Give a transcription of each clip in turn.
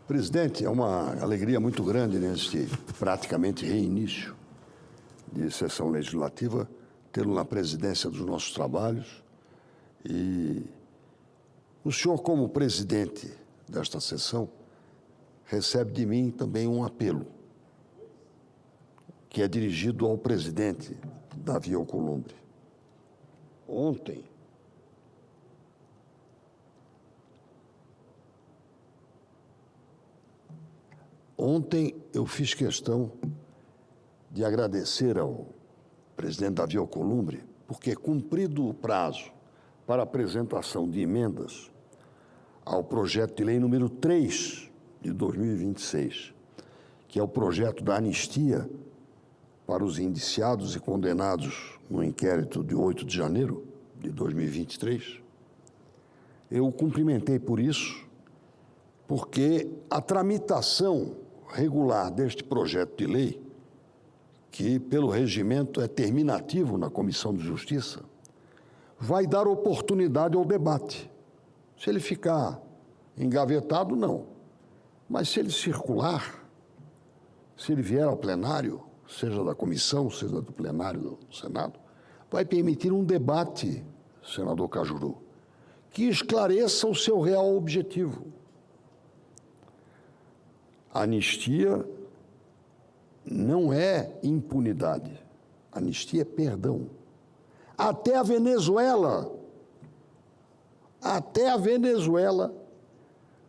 Presidente, é uma alegria muito grande neste praticamente reinício de sessão legislativa, tê-lo na presidência dos nossos trabalhos. E o senhor, como presidente desta sessão, recebe de mim também um apelo, que é dirigido ao presidente Davi Alcolumbre. Ontem eu fiz questão de agradecer ao presidente Davi Alcolumbre, porque, cumprido o prazo para apresentação de emendas ao projeto de lei número 3 de 2026, que é o projeto da anistia para os indiciados e condenados no inquérito de 8 de janeiro de 2023, eu o cumprimentei por isso, porque a tramitação regular deste projeto de lei, que pelo regimento é terminativo na Comissão de Justiça, vai dar oportunidade ao debate. Se ele ficar engavetado, não. Mas se ele circular, se ele vier ao plenário, seja da comissão, seja do plenário do Senado, vai permitir um debate, senador Cajuru, que esclareça o seu real objetivo. A anistia não é impunidade. A anistia é perdão. Até a Venezuela,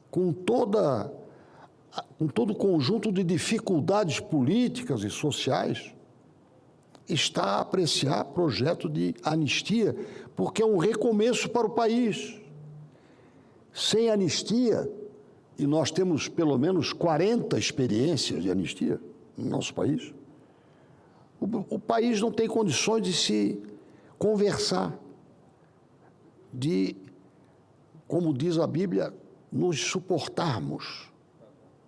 com todo o conjunto de dificuldades políticas e sociais, está a apreciar projeto de anistia, porque é um recomeço para o país. Sem anistia, e nós temos pelo menos 40 experiências de anistia no nosso país, o país não tem condições de se conversar, de, como diz a Bíblia, nos suportarmos.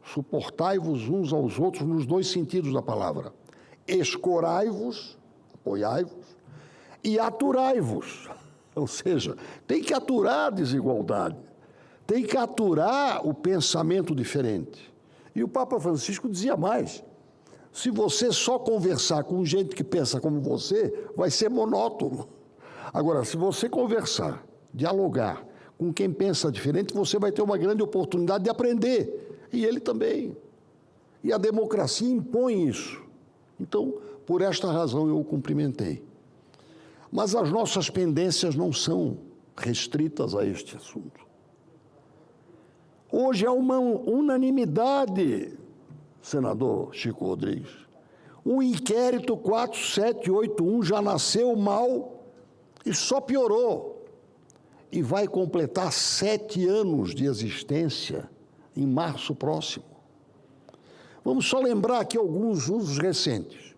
Suportai-vos uns aos outros nos dois sentidos da palavra. Escorai-vos, apoiai-vos, e aturai-vos. Ou seja, tem que aturar a desigualdade, tem que aturar o pensamento diferente. E o Papa Francisco dizia mais: se você só conversar com gente que pensa como você, vai ser monótono. Agora, se você conversar, dialogar com quem pensa diferente, você vai ter uma grande oportunidade de aprender. E ele também. E a democracia impõe isso. Então, por esta razão, eu o cumprimentei. Mas as nossas pendências não são restritas a este assunto. Hoje há uma unanimidade, senador Chico Rodrigues. O inquérito 4781 já nasceu mal e só piorou. E vai completar 7 anos de existência em março próximo. Vamos só lembrar aqui alguns usos recentes.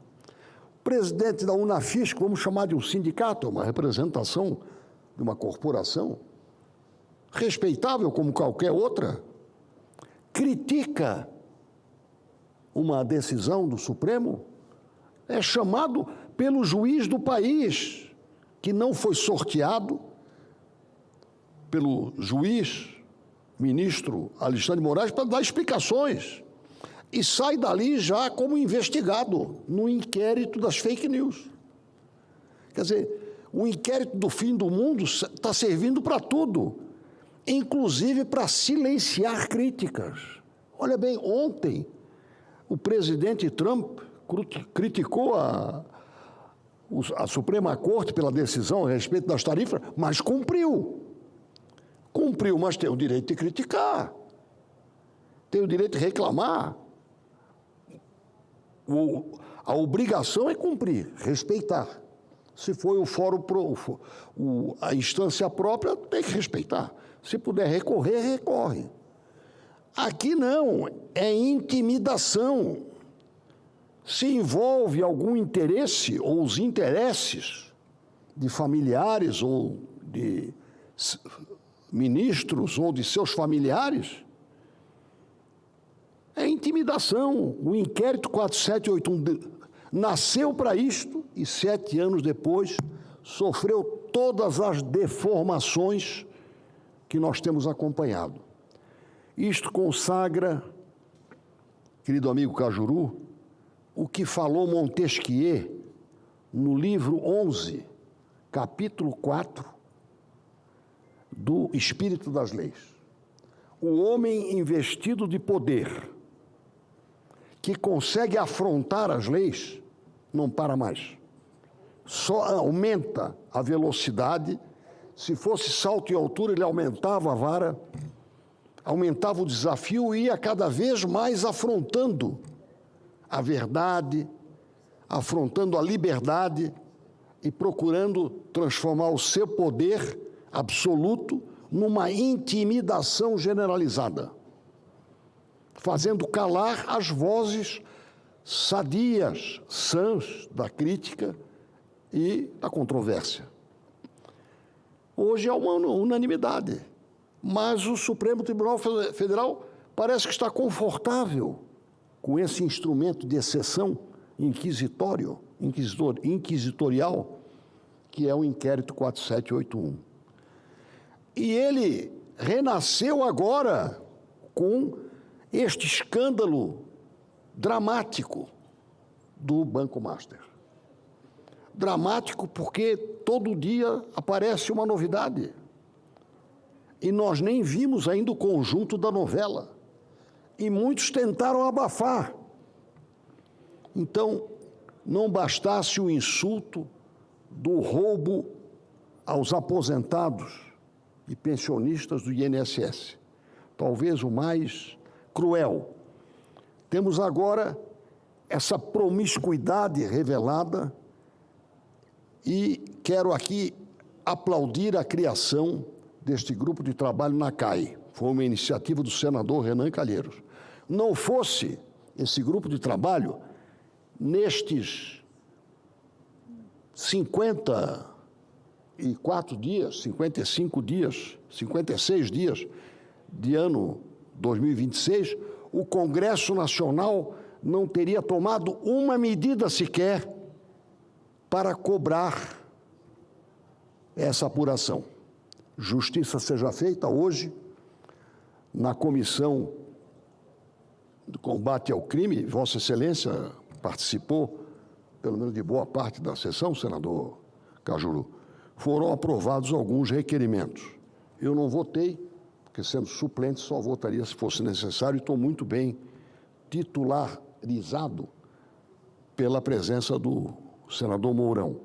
O presidente da Unafisco, vamos chamar de um sindicato, uma representação de uma corporação, respeitável como qualquer outra, critica uma decisão do Supremo, é chamado pelo juiz do país, que não foi sorteado pelo juiz, ministro Alexandre de Moraes, para dar explicações. E sai dali já como investigado no inquérito das fake news. Quer dizer, o inquérito do fim do mundo está servindo para tudo, inclusive para silenciar críticas. Olha bem, ontem o presidente Trump criticou a Suprema Corte pela decisão a respeito das tarifas, mas cumpriu. Cumpriu, mas tem o direito de criticar, tem o direito de reclamar. A obrigação é cumprir, respeitar. Se foi o fórum, a instância própria, tem que respeitar. Se puder recorrer, recorre. Aqui não, é intimidação. Se envolve algum interesse, ou os interesses de familiares, ou de ministros, ou de seus familiares, é intimidação. O inquérito 4781 nasceu para isto e 7 anos depois sofreu todas as deformações que nós temos acompanhado. Isto consagra querido amigo Cajuru, o que falou Montesquieu no livro 11, capítulo 4, do Espírito das Leis. O homem investido de poder, que consegue afrontar as leis, não para mais. Só aumenta a velocidade. Se fosse salto em altura, ele aumentava a vara, aumentava o desafio e ia cada vez mais afrontando a verdade, afrontando a liberdade e procurando transformar o seu poder absoluto numa intimidação generalizada, fazendo calar as vozes sadias, sãs da crítica e da controvérsia. Hoje é uma unanimidade, mas o Supremo Tribunal Federal parece que está confortável com esse instrumento de exceção inquisitorial, que é o inquérito 4781. E ele renasceu agora com este escândalo dramático do Banco Master. Dramático porque todo dia aparece uma novidade. E nós nem vimos ainda o conjunto da novela. E muitos tentaram abafar. Então, não bastasse o insulto do roubo aos aposentados e pensionistas do INSS, talvez o mais cruel. Temos agora essa promiscuidade revelada e quero aqui aplaudir a criação deste grupo de trabalho na CAI. Foi uma iniciativa do senador Renan Calheiros. Não fosse esse grupo de trabalho, nestes 54 dias, 55 dias, 56 dias de ano 2026, o Congresso Nacional não teria tomado uma medida sequer para cobrar essa apuração. Justiça seja feita hoje na Comissão do Combate ao Crime. Vossa Excelência participou, pelo menos de boa parte da sessão, senador Cajuru. Foram aprovados alguns requerimentos. Eu não votei, porque sendo suplente só votaria se fosse necessário, e estou muito bem titularizado pela presença do senador Mourão.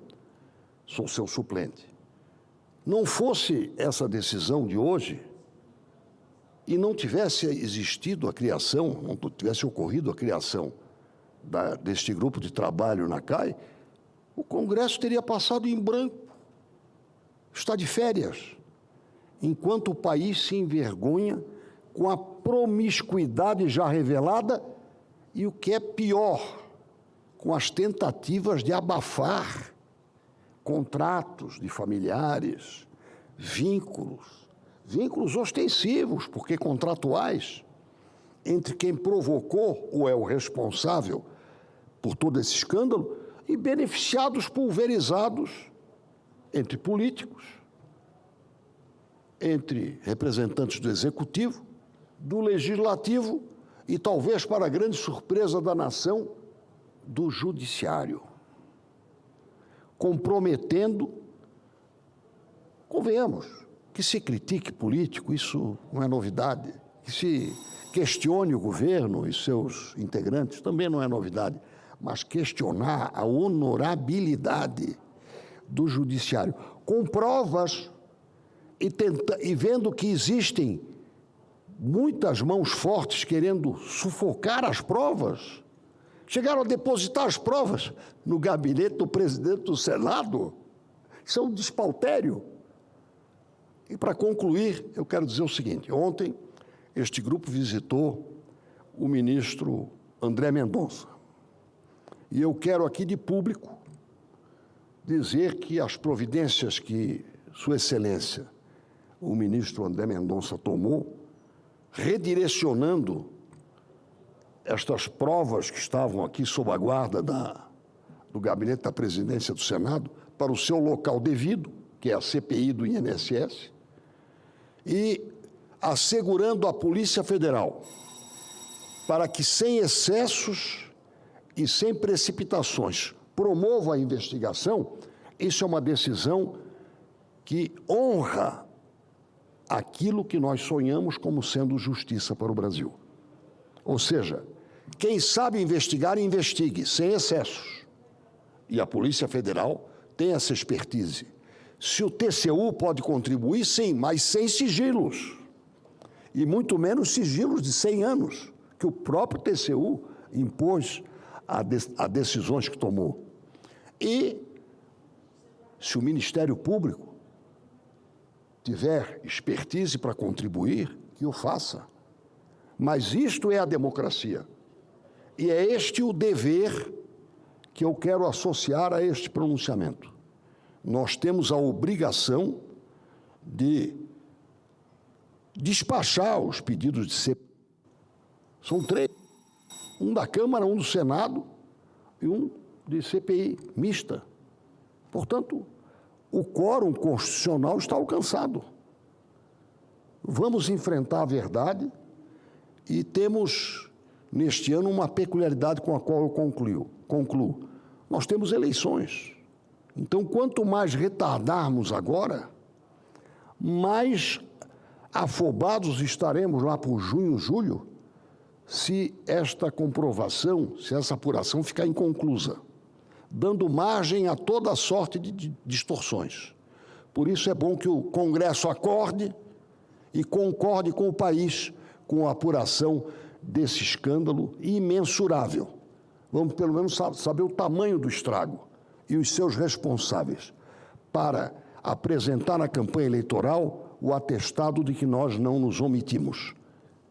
Sou seu suplente. Não fosse essa decisão de hoje, e não tivesse existido a criação, não tivesse ocorrido a criação deste grupo de trabalho na CAI, o Congresso teria passado em branco. Está de férias, enquanto o país se envergonha com a promiscuidade já revelada e, o que é pior, com as tentativas de abafar contratos de familiares, vínculos ostensivos, porque contratuais, entre quem provocou ou é o responsável por todo esse escândalo e beneficiados pulverizados entre políticos, entre representantes do Executivo, do Legislativo e, talvez para a grande surpresa da nação, do Judiciário, comprometendo, convenhamos, que se critique político, isso não é novidade, que se questione o governo e seus integrantes, também não é novidade, mas questionar a honorabilidade do Judiciário, com provas e vendo que existem muitas mãos fortes querendo sufocar as provas, chegaram a depositar as provas no gabinete do presidente do Senado. Isso é um despautério. E, para concluir, eu quero dizer o seguinte: ontem, este grupo visitou o ministro André Mendonça. E eu quero aqui de público dizer que as providências que Sua Excelência, o ministro André Mendonça, tomou, redirecionando estas provas que estavam aqui sob a guarda do gabinete da presidência do Senado para o seu local devido, que é a CPI do INSS, e assegurando à Polícia Federal para que, sem excessos e sem precipitações, promova a investigação. Isso é uma decisão que honra aquilo que nós sonhamos como sendo justiça para o Brasil. Ou seja, quem sabe investigar, investigue, sem excessos. E a Polícia Federal tem essa expertise. Se o TCU pode contribuir, sim, mas sem sigilos. E muito menos sigilos de 100 anos, que o próprio TCU impôs a decisões que tomou. E se o Ministério Público tiver expertise para contribuir, que o faça. Mas isto é a democracia. E é este o dever que eu quero associar a este pronunciamento. Nós temos a obrigação de despachar os pedidos de CPI. São 3. Um da Câmara, um do Senado e um de CPI mista. Portanto, o quórum constitucional está alcançado. Vamos enfrentar a verdade e temos, neste ano, uma peculiaridade com a qual eu concluo. Nós temos eleições. Então, quanto mais retardarmos agora, mais afobados estaremos lá por junho, julho, se esta comprovação, se essa apuração ficar inconclusa, dando margem a toda sorte de distorções. Por isso é bom que o Congresso acorde e concorde com o país com a apuração desse escândalo imensurável. Vamos, pelo menos, saber o tamanho do estrago e os seus responsáveis, para apresentar na campanha eleitoral o atestado de que nós não nos omitimos,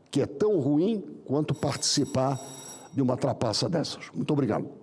que é tão ruim quanto participar de uma trapaça dessas. Muito obrigado.